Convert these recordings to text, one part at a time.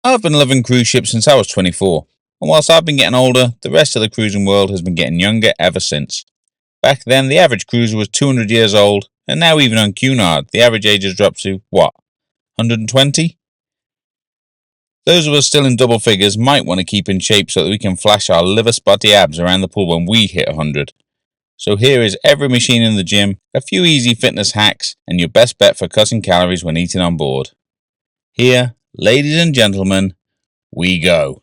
I've been loving cruise ships since I was 24, and whilst I've been getting older, the rest of the cruising world has been getting younger ever since. Back then, the average cruiser was 200 years old, and now even on Cunard, the average age has dropped to, 120? Those of us still in double figures might want to keep in shape so that we can flash our liver-spotty abs around the pool when we hit 100. So here is every machine in the gym, a few easy fitness hacks, and your best bet for cutting calories when eating on board. Here, ladies and gentlemen, we go.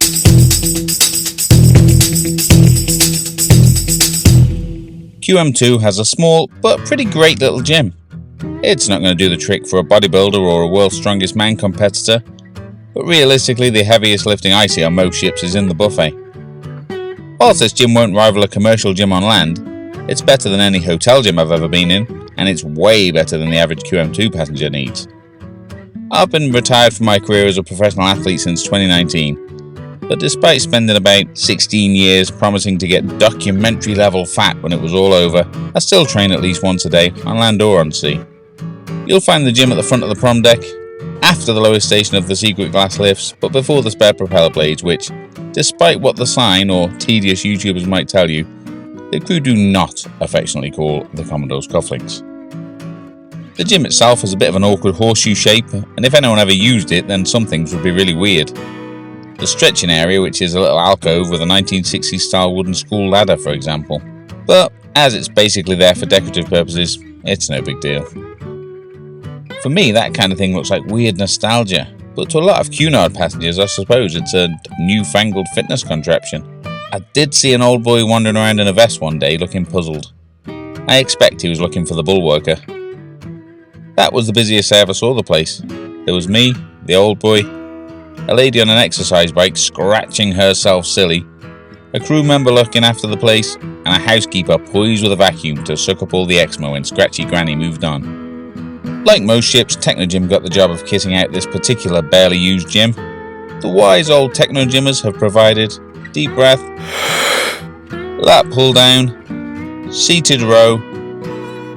QM2 has a small but pretty great little gym. It's not going to do the trick for a bodybuilder or a world's strongest man competitor, but realistically the heaviest lifting I see on most ships is in the buffet. Whilst this gym won't rival a commercial gym on land, it's better than any hotel gym I've ever been in, and it's way better than the average QM2 passenger needs. I've been retired from my career as a professional athlete since 2019, but despite spending about 16 years promising to get documentary level fat when it was all over, I still train at least once a day, on land or on sea. You'll find the gym at the front of the Prom Deck, after the lowest station of the secret glass lifts, but before the spare propeller blades, which, despite what the sign or tedious YouTubers might tell you, the crew do not affectionately call the Commodore's cufflinks. The gym itself has a bit of an awkward horseshoe shape, and if anyone ever used it, then some things would be really weird. The stretching area, which is a little alcove with a 1960s style wooden school ladder, for example. But as it's basically there for decorative purposes, it's no big deal. For me, that kind of thing looks like weird nostalgia, but to a lot of Cunard passengers, I suppose it's a newfangled fitness contraption. I did see an old boy wandering around in a vest one day looking puzzled. I expect he was looking for the bulwarker. That was the busiest I ever saw the place. There was me, the old boy, a lady on an exercise bike scratching herself silly, a crew member looking after the place, and a housekeeper poised with a vacuum to suck up all the eczema when Scratchy Granny moved on. Like most ships, Technogym got the job of kitting out this particular barely used gym. The wise old Technogymmers have provided deep breath, lat pull down, seated row,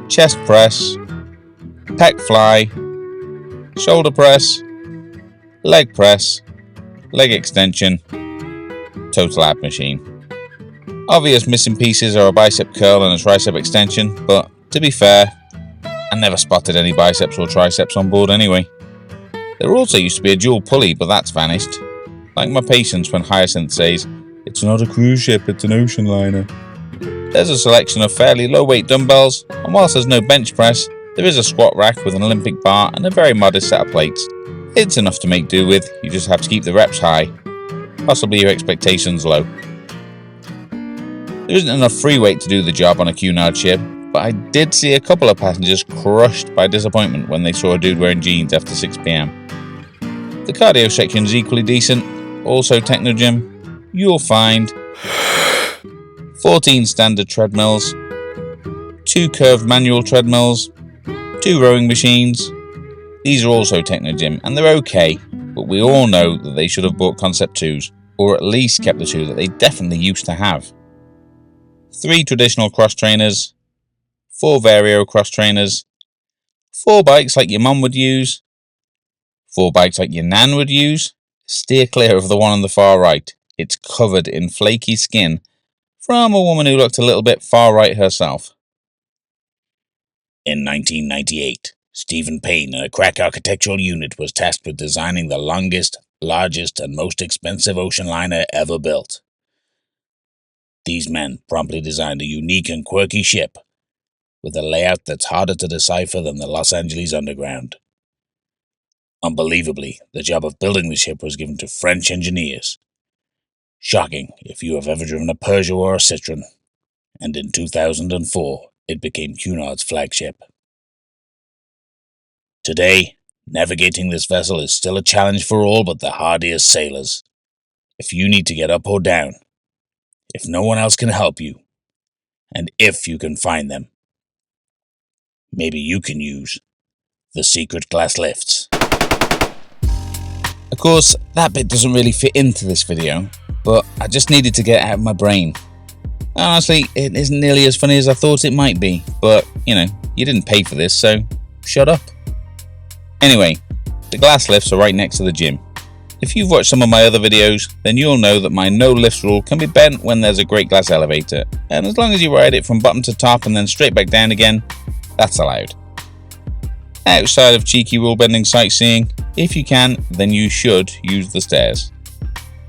chest press, pec fly, shoulder press, leg press, leg extension, total ab machine. Obvious missing pieces are a bicep curl and a tricep extension, but to be fair, I never spotted any biceps or triceps on board anyway. There also used to be a dual pulley, but that's vanished. Like my patience when Hyacinth says, "It's not a cruise ship, it's an ocean liner." There's a selection of fairly low weight dumbbells, and whilst there's no bench press, there is a squat rack with an Olympic bar and a very modest set of plates. It's enough to make do with, you just have to keep the reps high, possibly your expectations low. There isn't enough free weight to do the job on a Cunard ship, but I did see a couple of passengers crushed by disappointment when they saw a dude wearing jeans after 6 PM. The cardio section is equally decent, also Technogym. You'll find 14 standard treadmills, 2 curved manual treadmills, 2 rowing machines. These are also Technogym, and they're okay, but we all know that they should have bought Concept 2s, or at least kept the 2 that they definitely used to have. 3 traditional cross trainers, 4 Vario cross trainers, 4 bikes like your mum would use, 4 bikes like your nan would use. Steer clear of the one on the far right. It's covered in flaky skin from a woman who looked a little bit far right herself. In 1998, Stephen Payne and a crack architectural unit was tasked with designing the longest, largest, and most expensive ocean liner ever built. These men promptly designed a unique and quirky ship with a layout that's harder to decipher than the Los Angeles Underground. Unbelievably, the job of building the ship was given to French engineers. Shocking if you have ever driven a Peugeot or a Citroën. And in 2004, it became Cunard's flagship. Today, navigating this vessel is still a challenge for all but the hardiest sailors. If you need to get up or down, if no one else can help you, and if you can find them, maybe you can use the secret glass lifts. Of course, that bit doesn't really fit into this video, but I just needed to get it out of my brain. Honestly, it isn't nearly as funny as I thought it might be, but, you didn't pay for this, so shut up. Anyway, the glass lifts are right next to the gym. If you've watched some of my other videos, then you'll know that my no lifts rule can be bent when there's a great glass elevator, and as long as you ride it from bottom to top and then straight back down again, that's allowed. Outside of cheeky rule bending sightseeing, if you can, then you should use the stairs.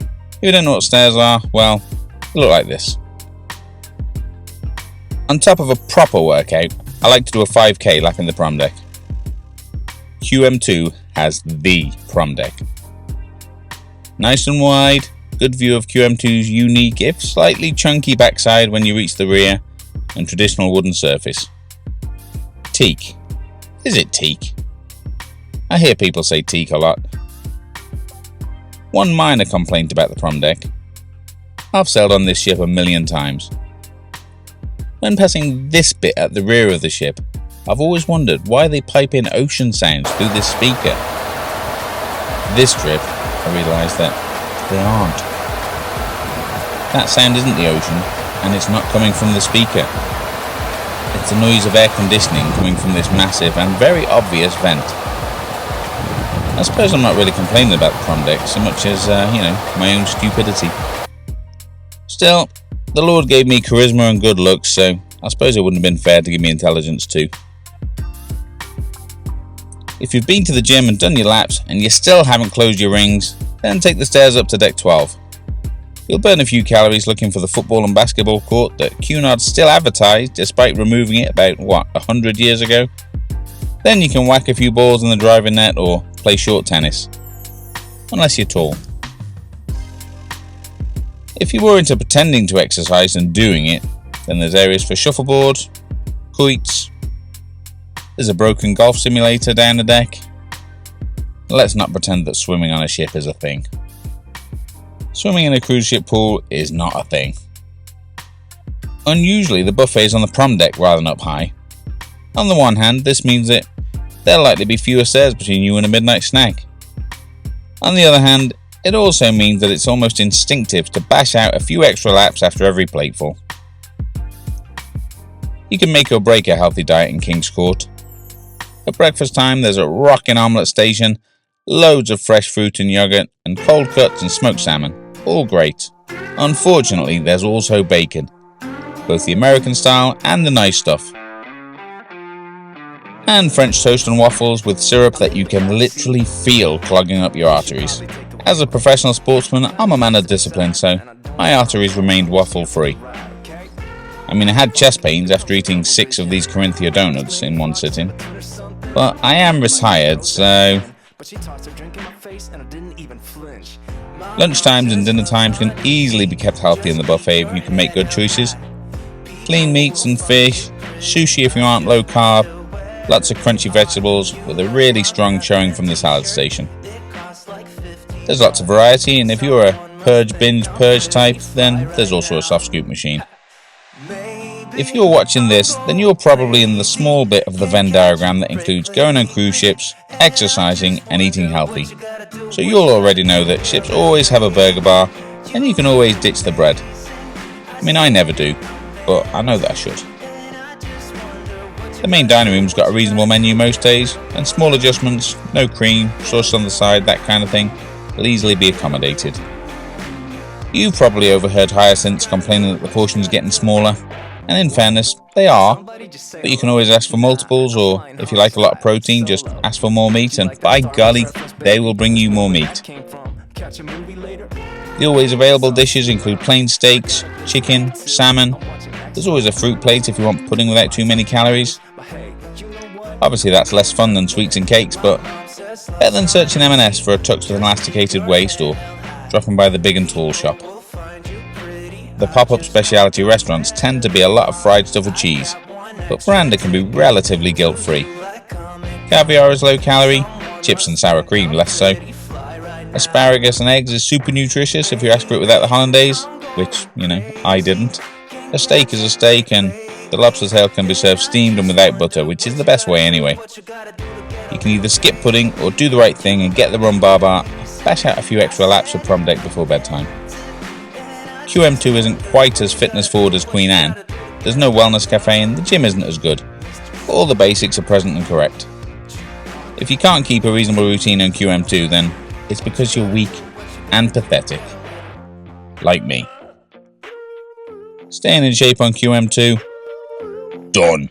If you don't know what stairs are, well, they look like this. On top of a proper workout, I like to do a 5k lap in the Prom Deck. QM2 has the Prom Deck. Nice and wide, good view of QM2's unique, if slightly chunky backside when you reach the rear, and traditional wooden surface. Teak. Is it teak? I hear people say teak a lot. One minor complaint about the Prom Deck. I've sailed on this ship a million times. When passing this bit at the rear of the ship, I've always wondered why they pipe in ocean sounds through this speaker. This trip, I realised that they aren't. That sound isn't the ocean, and it's not coming from the speaker. It's the noise of air conditioning coming from this massive and very obvious vent. I suppose I'm not really complaining about the Prom Deck so much as, my own stupidity. Still, the Lord gave me charisma and good looks, so I suppose it wouldn't have been fair to give me intelligence too. If you've been to the gym and done your laps and you still haven't closed your rings, then take the stairs up to deck 12. You'll burn a few calories looking for the football and basketball court that Cunard still advertised despite removing it about, 100 years ago? Then you can whack a few balls in the driving net or play short tennis. Unless you're tall. If you were into pretending to exercise and doing it, then there's areas for shuffleboard, quoits, there's a broken golf simulator down the deck. Let's not pretend that swimming on a ship is a thing. Swimming in a cruise ship pool is not a thing. Unusually, the buffet is on the Prom Deck rather than up high. On the one hand, this means that there'll likely be fewer stairs between you and a midnight snack. On the other hand, it also means that it's almost instinctive to bash out a few extra laps after every plateful. You can make or break a healthy diet in King's Court. At breakfast time, there's a rockin' omelette station, loads of fresh fruit and yogurt, and cold cuts and smoked salmon. All great. Unfortunately, there's also bacon, both the American style and the nice stuff. And French toast and waffles with syrup that you can literally feel clogging up your arteries. As a professional sportsman, I'm a man of discipline, so my arteries remained waffle-free. I mean, I had chest pains after eating 6 of these Corinthia donuts in one sitting. But I am retired, so lunchtimes and dinner times can easily be kept healthy in the buffet if you can make good choices. Clean meats and fish, sushi if you aren't low carb, lots of crunchy vegetables with a really strong showing from the salad station. There's lots of variety, and if you're a purge binge purge type, then there's also a soft scoop machine. If you're watching this, then you're probably in the small bit of the Venn diagram that includes going on cruise ships, exercising and eating healthy. So you'll already know that ships always have a burger bar, and you can always ditch the bread. I mean, I never do, but I know that I should. The main dining room's got a reasonable menu most days, and small adjustments, no cream, sauce on the side, that kind of thing, will easily be accommodated. You've probably overheard hyacinths complaining that the portions are getting smaller, and in fairness, they are, but you can always ask for multiples, or if you like a lot of protein, just ask for more meat, and by golly, they will bring you more meat. The always available dishes include plain steaks, chicken, salmon. There's always a fruit plate if you want pudding without too many calories. Obviously that's less fun than sweets and cakes, but better than searching M&S for a tux with an elasticated waist or dropping by the Big and Tall shop. The pop-up specialty restaurants tend to be a lot of fried stuff with cheese, but veranda can be relatively guilt-free. Caviar is low-calorie, chips and sour cream less so. Asparagus and eggs is super nutritious if you ask for it without the hollandaise, which, I didn't. A steak is a steak, and the lobster tail can be served steamed and without butter, which is the best way anyway. You can either skip pudding or do the right thing and get the rum bar, bash out a few extra laps of Prom Deck before bedtime. QM2 isn't quite as fitness forward as Queen Anne, there's no wellness cafe and the gym isn't as good, but all the basics are present and correct. If you can't keep a reasonable routine on QM2, then it's because you're weak. and pathetic. Like me. Staying in shape on QM2? Done.